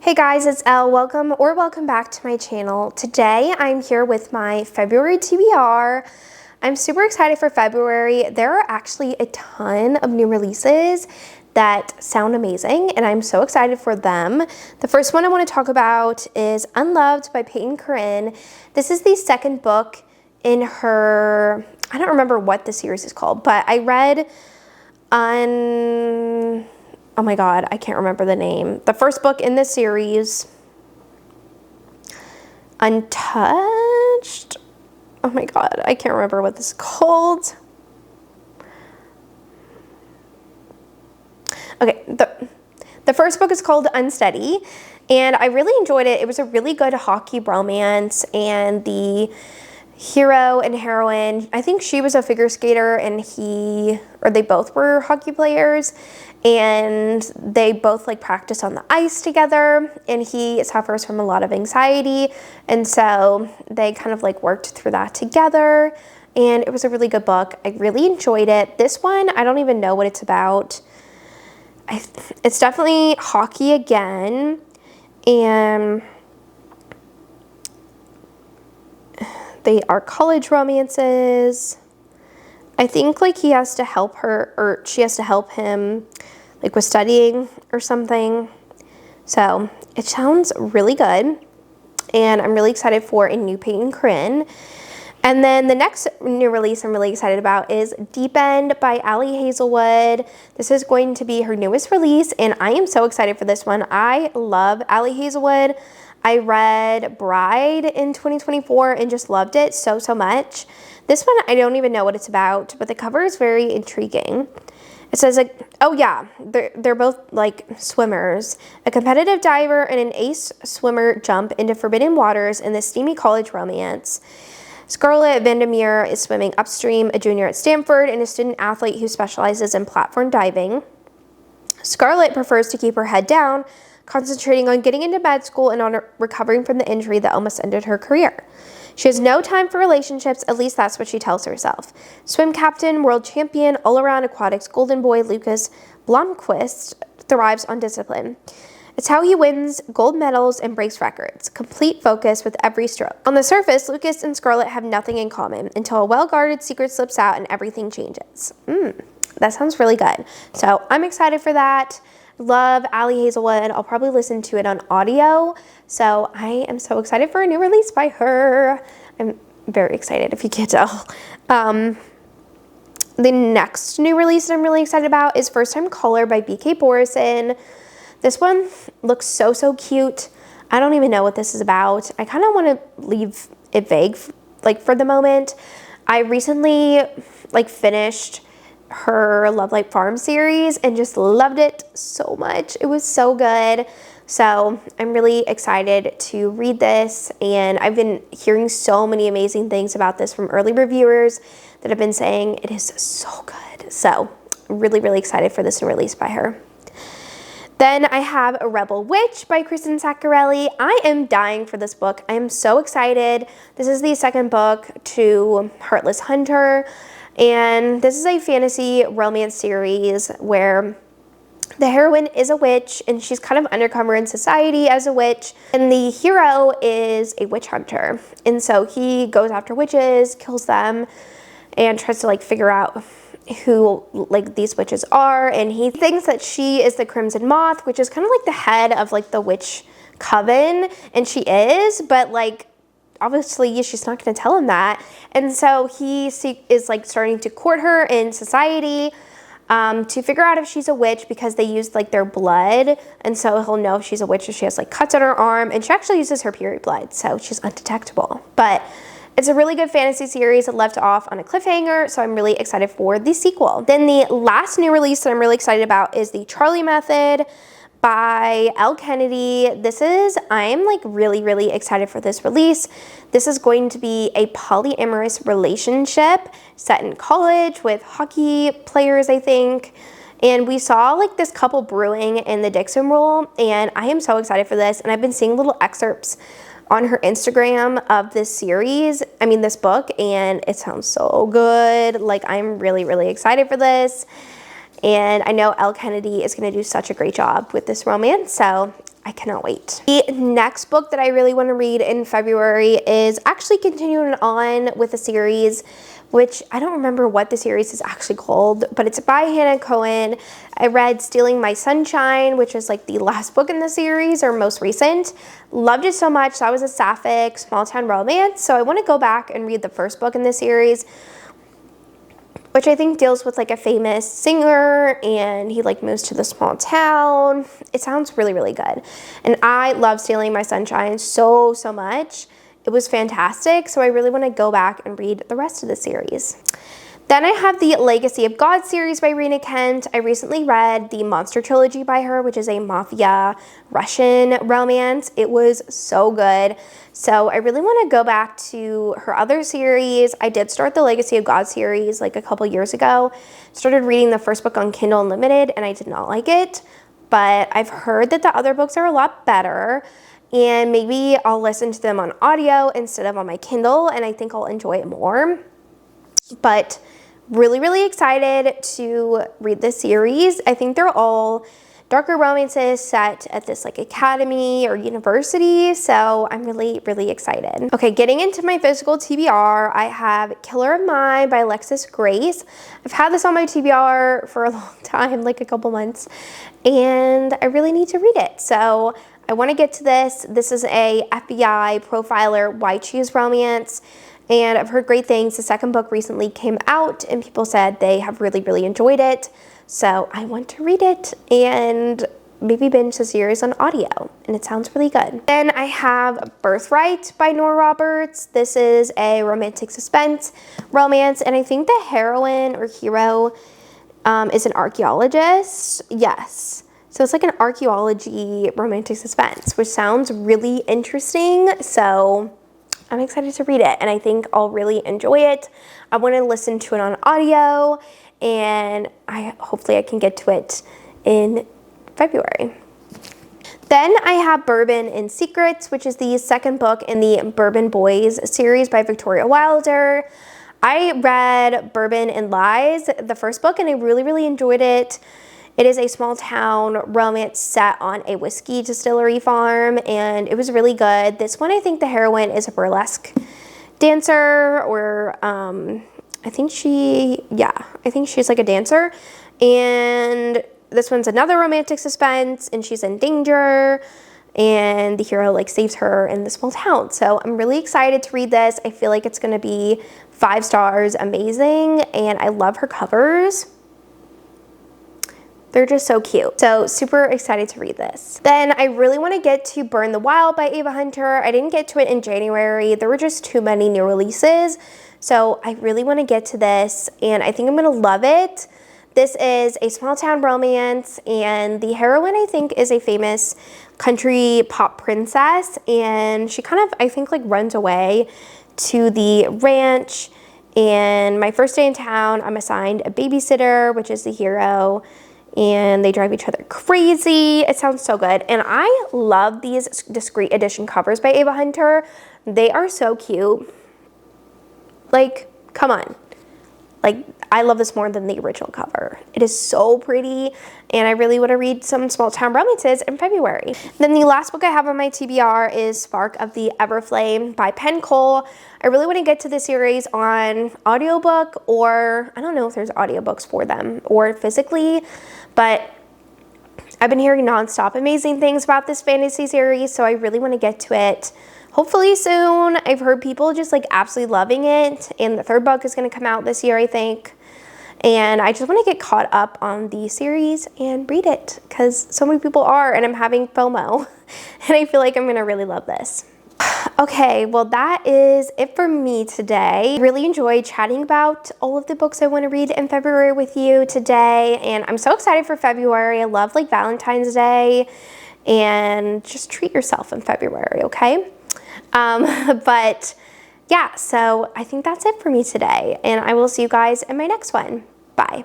Hey guys, it's Elle. Welcome back to my channel. Today I'm here with my February TBR. I'm super excited for February. There are actually a ton of new releases that sound amazing and I'm so excited for them. The first one I want to talk about is Unloved by Peyton Corinne. This is the second book in her, I don't remember what the series is called, but I read oh my god, I can't remember the name. The first book in this series, Untouched. Oh my god, I can't remember what this is called. Okay, the first book is called Unsteady, and I really enjoyed it. It was a really good hockey romance, and the hero and heroine, I think she was a figure skater and they both were hockey players, and they both like practice on the ice together, and he suffers from a lot of anxiety, and so they kind of like worked through that together, and it was a really good book. I really enjoyed it. This one, I don't even know what it's about. It's definitely hockey again, and they are college romances. I think like he has to help her, or she has to help him like with studying or something. So it sounds really good, and I'm really excited for a new Peyton Corinne. And then the next new release I'm really excited about is Deep End by Ali Hazelwood. This is going to be her newest release, and I am so excited for this one. I love Ali Hazelwood. I read Bride in 2024 and just loved it so much. This one, I don't even know what it's about, but the cover is very intriguing. It says, like, oh yeah, they're both like swimmers. A competitive diver and an ace swimmer jump into forbidden waters in this steamy college romance. Scarlett Vandermeer is swimming upstream, a junior at Stanford, and a student athlete who specializes in platform diving. Scarlett prefers to keep her head down, concentrating on getting into med school and on recovering from the injury that almost ended her career. She has no time for relationships, at least that's what she tells herself. Swim captain, world champion, all-around aquatics golden boy Lucas Blomqvist thrives on discipline. It's how he wins gold medals and breaks records. Complete focus with every stroke. On the surface, Lucas and Scarlett have nothing in common until a well-guarded secret slips out and everything changes. That sounds really good. So I'm excited for that. Love Ali Hazelwood. I'll probably listen to it on audio. So I am so excited for a new release by her. I'm very excited, if you can't tell. The next new release that I'm really excited about is First Time Caller by BK Borison. This one looks so cute. I don't even know what this is about. I kind of want to leave it vague like for the moment. I recently like finished her Love Light Farm series and just loved it so much. It was so good. So I'm really excited to read this, and I've been hearing so many amazing things about this from early reviewers that have been saying it is so good. So really excited for this new release by her. Then I have A Rebel Witch by Kristen Saccarelli. I am dying for this book. I am so excited. This is the second book to Heartless Hunter, and this is a fantasy romance series where the heroine is a witch, and she's kind of undercover in society as a witch, and the hero is a witch hunter. And so he goes after witches, kills them, and tries to like figure out who like these witches are, and he thinks that she is the Crimson Moth, which is kind of like the head of like the witch coven, and she is, but like obviously she's not going to tell him that, and so he is like starting to court her in society to figure out if she's a witch, because they used like their blood, and so he'll know if she's a witch if she has like cuts on her arm, and she actually uses her period blood, so she's undetectable. But it's a really good fantasy series. It left off on a cliffhanger, so I'm really excited for the sequel. Then the last new release that I'm really excited about is The Charlie Method by Elle Kennedy. I'm like really excited for this release. This is going to be a polyamorous relationship set in college with hockey players, I think. And we saw like this couple brewing in the Dixon role, and I am so excited for this. And I've been seeing little excerpts on her Instagram of this book, and it sounds so good. Like, I'm really excited for this. And I know Elle Kennedy is going to do such a great job with this romance, so I cannot wait. The next book that I really want to read in February is actually continuing on with a series, which I don't remember what the series is actually called, but it's by Hannah Cohen. I read Stealing My Sunshine, which is like the last book in the series, or most recent. Loved it so much. That was a sapphic small town romance, so I want to go back and read the first book in the series, which I think deals with like a famous singer, and he like moves to the small town. It sounds really, really good. And I love Stealing My Sunshine so much. It was fantastic, so I really want to go back and read the rest of the series. Then I have the Legacy of God series by Rena Kent. I recently read the Monster Trilogy by her, which is a mafia Russian romance. It was so good. So I really want to go back to her other series. I did start the Legacy of God series like a couple years ago. Started reading the first book on Kindle Unlimited, and I did not like it. But I've heard that the other books are a lot better, and maybe I'll listen to them on audio instead of on my Kindle, and I think I'll enjoy it more. But really, really excited to read this series. I think they're all darker romances set at this like academy or university, so I'm really, really excited. Okay, getting into my physical TBR, I have Killer of Mine by Alexis Grace. I've had this on my TBR for a long time, like a couple months, and I really need to read it. So I want to get to this. This is a FBI profiler why choose romance, and I've heard great things. The second book recently came out, and people said they have really, really enjoyed it. So I want to read it and maybe binge the series on audio, and it sounds really good. Then I have Birthright by Nora Roberts. This is a romantic suspense romance, and I think the heroine or hero is an archaeologist. Yes. So it's like an archaeology romantic suspense, which sounds really interesting. So I'm excited to read it, and I think I'll really enjoy it. I want to listen to it on audio, and hopefully I can get to it in February. Then I have Bourbon and Secrets, which is the second book in the Bourbon Boys series by Victoria Wilder. I read Bourbon and Lies, the first book, and I really, really enjoyed it. It is a small town romance set on a whiskey distillery farm, and it was really good. This one, I think the heroine is a burlesque dancer, or I think she's like a dancer. And this one's another romantic suspense, and she's in danger, and the hero like saves her in the small town. So I'm really excited to read this. I feel like it's gonna be 5 stars, amazing, and I love her covers. They're just so cute. So super excited to read this. Then I really want to get to Burn the Wild by Ava Hunter. I didn't get to it in January. There were just too many new releases. So I really want to get to this, and I think I'm going to love it. This is a small town romance, and the heroine, I think, is a famous country pop princess, and she kind of, I think, like runs away to the ranch. And my first day in town, I'm assigned a babysitter, which is the hero, and they drive each other crazy. It sounds so good. And I love these discreet edition covers by Ava Hunter. They are so cute. Like, come on. Like, I love this more than the original cover. It is so pretty, and I really want to read some small town romances in February. Then the last book I have on my TBR is Spark of the Everflame by Penn Cole. I really want to get to this series on audiobook, or I don't know if there's audiobooks for them, or physically, but I've been hearing nonstop amazing things about this fantasy series, so I really want to get to it hopefully soon. I've heard people just like absolutely loving it, and the third book is going to come out this year, I think. And I just want to get caught up on the series and read it, because so many people are, and I'm having FOMO, and I feel like I'm going to really love this. Okay, well, that is it for me today. I really enjoyed chatting about all of the books I want to read in February with you today, and I'm so excited for February. I love like Valentine's Day, and just treat yourself in February, okay? But yeah, so I think that's it for me today, and I will see you guys in my next one. Bye.